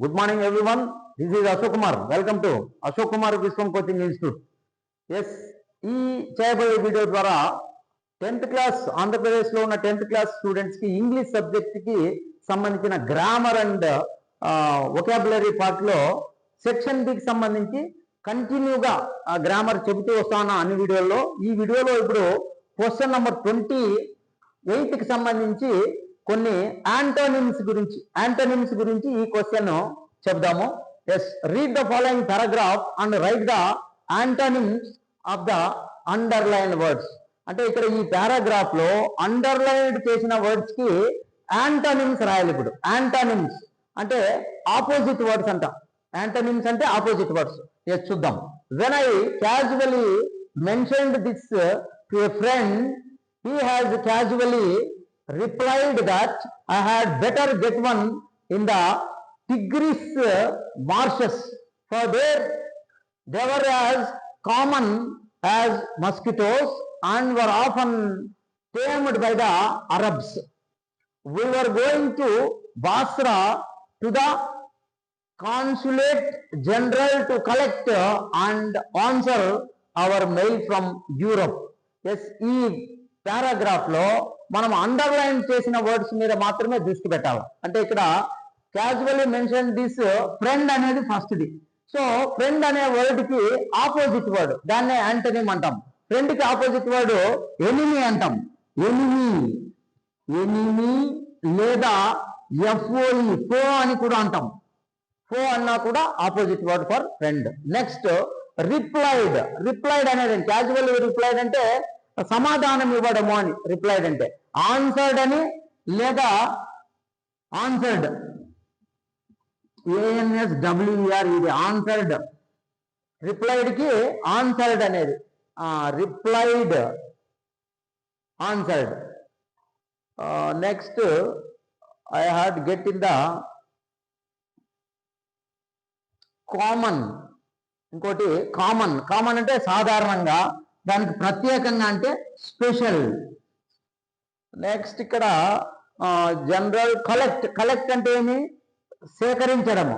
Good morning everyone. This is Ashok Kumar. Welcome to Ashok Kumar Viswam Coaching Institute. Yes, ఈ చేయబోయే video ద్వారా 10th class ఆంధ్రప్రదేశ్లో ఉన్న 10th class స్టూడెంట్స్కి English సబ్జెక్ట్కి సంబంధించిన గ్రామర్ అండ్ వొకాబులరీ పార్ట్లో సెక్షన్ బికి సంబంధించి కంటిన్యూగా గ్రామర్ చెబుతూ వస్తాను అన్ని వీడియోల్లో. ఈ వీడియోలో ఇప్పుడు క్వశ్చన్ నెంబర్ 28కి సంబంధించి కొన్ని యాంటోనిమ్స్ గురించి ఈ క్వశ్చన్ చెప్దాము. Yes, read the following paragraph and write the antonyms of the underline words. అంటే ఇక్కడ ఈ పారాగ్రాఫ్ లో అండర్లైన్ చేసిన వర్డ్స్ కి యాంటోనిమ్స్ రాయాలి. ఇప్పుడు యాంటోనిమ్స్ అంటే ఆపోజిట్ వర్డ్స్ అంట. యాంటోనిమ్స్ అంటే ఆపోజిట్ వర్డ్స్. ఎస్, చూద్దాం. When I casually mentioned this to a friend, he has casually replied that I had better get one in the Tigris marshes, for there they were as common as mosquitoes and were often tamed by the Arabs. We were going to Basra to the consulate general to collect and answer our mail from Europe. Yes, ఈ paragraph లో మనం underline చేసిన words మీద మాత్రమే దృష్టి పెట్టాలి. అంటే ఇక్కడ క్యాజువల్లీ మెన్షన్ దిస్ ఫ్రెండ్ అనేది ఫస్ట్ది. సో ఫ్రెండ్ అనే వర్డ్ కి ఆపోజిట్ వర్డ్, దాన్నే యాంటోనిమ్ అంటాం. ఫ్రెండ్ కి ఆపోజిట్ వర్డ్ ఎనిమీ అంటాం. ఎనిమీ లేదా ఎఫ్ఓఈ, ఫో అని కూడా అంటాం. ఫో అన్నా కూడా opposite word for friend. Next replied అనేది క్యాజువల్ రిప్లైడ్ అంటే సమాధానం ఇవ్వడము అని. రిప్లైడ్ అంటే ఆన్సర్డ్ అని, లేదా ఆన్సర్డ్ ANSWER, ఇది ఆన్సర్డ్. రిప్లైడ్ కి ఆన్సర్డ్ అనేది replied, answered. Next I had get in the common. ఇంకోటి కామన్ అంటే సాధారణంగా, దానికి ప్రత్యేకంగా అంటే స్పెషల్. నెక్స్ట్ ఇక్కడ జనరల్. కలెక్ట్ అంటే ఏమి? సేకరించడము.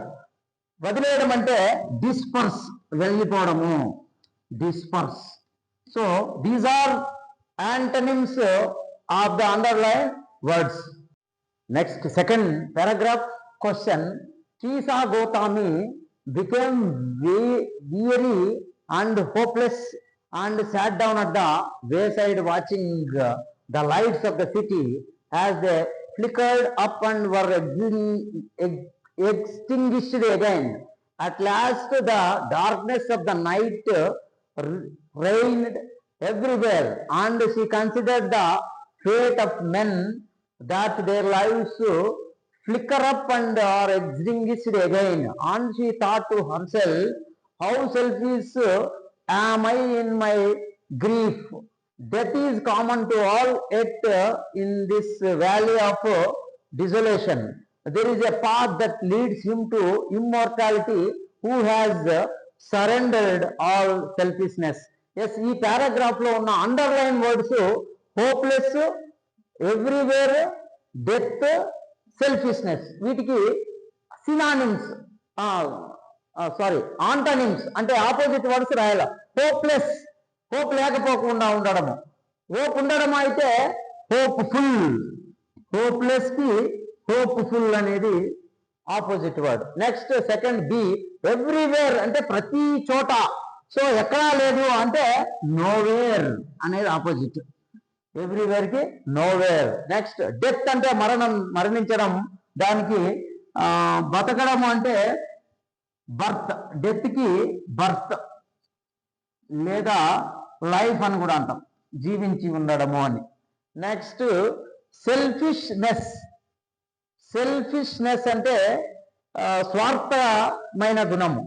వదిలేయడం అంటే డిస్పర్స్, వెళ్ళిపోవడము, disperse. So these are antonyms of the underline words. Next second paragraph question. Kisa Gautami became weary and hopeless and sat down at the wayside watching the lights of the city as they flickered up and were extinguished again. At last the darkness of the night reigned everywhere, and she considered the fate of men, that their lives flicker up and are extinguished again. And she thought to herself, how selfish am I in my grief. Death is common to all, yet in this valley of desolation there is a path that leads him to immortality, who has surrendered all selfishness. Yes, ఈ paragraph లో ఉన్న underline words hopeless, everywhere, death, selfishness. వీటికి synonyms, antonyms అంటే opposite words రాయాల. Hopeless, hope లేకపోకుండా ఉండడము. Hope ఉండడం అయితే హోప్ఫుల్. హోప్లెస్ కి హోప్ఫుల్ అనేది opposite word. Next second B. Everywhere అంటే ప్రతి చోట. సో ఎక్కడా లేదు అంటే నోవేర్ అనేది ఆపోజిట్. ఎవ్రీవేర్ కి నోవేర్. నెక్స్ట్ డెత్ అంటే మరణించడం. దానికి బతకడం అంటే బర్త్. డెత్ కి బర్త్ లేదా లైఫ్ అని కూడా అంటాం, జీవించి ఉండడము అని. నెక్స్ట్ సెల్ఫిష్నెస్ అంటే స్వార్థమైన గుణము.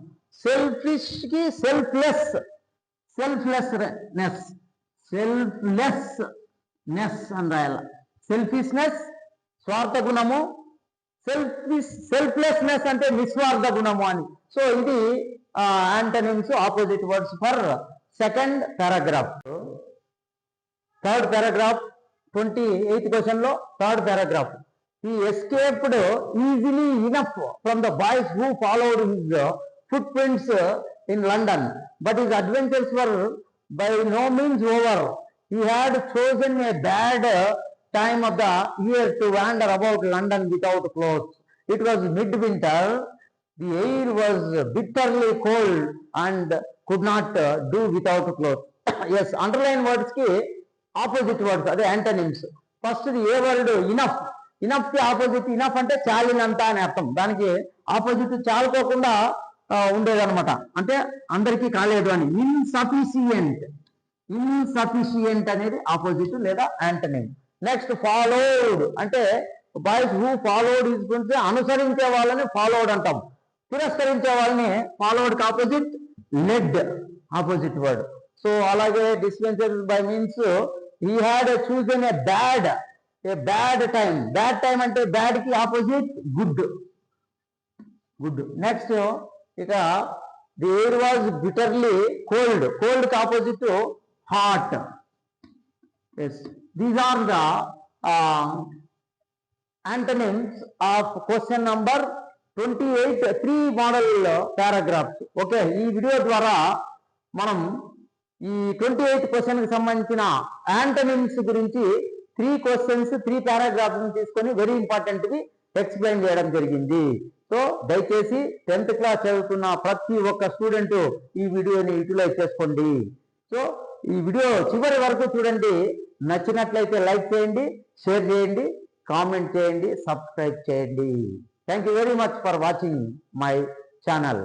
సెల్ఫిష్ కి సెల్ఫ్లెస్నెస్ అని రాయాల. సెల్ఫిష్నెస్ స్వార్థ గుణము, సెల్ఫ్లెస్నెస్ అంటే నిస్వార్థ గుణము అని. సో ఇది antonyms, opposite words for second paragraph. Third paragraph 28th question లో third paragraph. he escaped easily enough from the boys who followed his footprints in London, but his adventures were by no means over. He had chosen a bad time of the year to wander about London without clothes. It was midwinter. The air was bitterly cold and could not do without clothes. Yes, underline words ki opposite words, అదే antonyms. First ఏ word enough. Enough కి opposite, enough అంటే చాలినంత అని అర్థం. దానికి opposite చాలుకోకుండా ఉండేదన్నమాట, అంటే అందరికీ కాలేదు అని. ఇన్సఫిషియంట్. ఇన్సఫిషియంట్ అనేది ఆపోజిట్ లేదా యాంటనిమ్. నెక్స్ట్ ఫాలోడ్ అంటే బాయ్స్ హూ ఫాలోడ్ హిస్ గురించి అనుసరించే వాళ్ళని ఫాలోడ్ అంటాం. తిరస్కరించే వాళ్ళని ఫాలోడ్ కి opposite led, opposite word. So అలాగే dispenser by means he had chosen a bad time. Bad time అంటే బ్యాడ్ కి ఆపోజిట్ గుడ్. నెక్స్ట్ ఇక the air was bitterly cold. Cold కి opposite hot. Yes, these are the antonyms of question number 28, 3 model paragraphs. Okay, ఈ video ద్వారా మనం ఈ 28 question కి సంబంధించిన యాంటనిమ్స్ గురించి 3 క్వశ్చన్స్ 3 పారాగ్రాఫ్స్ తీసుకొని వెరీ ఇంపార్టెంట్ వి ఎక్స్ప్లెయిన్ చేయడం జరిగింది. సో దయచేసి 10th క్లాస్ చదువుతున్న ప్రతి ఒక్క స్టూడెంట్ ఈ వీడియోని యూటిలైజ్ చేసుకోండి. సో ఈ వీడియో చివరి వరకు చూడండి. నచ్చినట్లయితే లైక్ చేయండి, షేర్ చేయండి, కామెంట్ చేయండి, సబ్స్క్రైబ్ చేయండి. Thank you very much for watching my channel.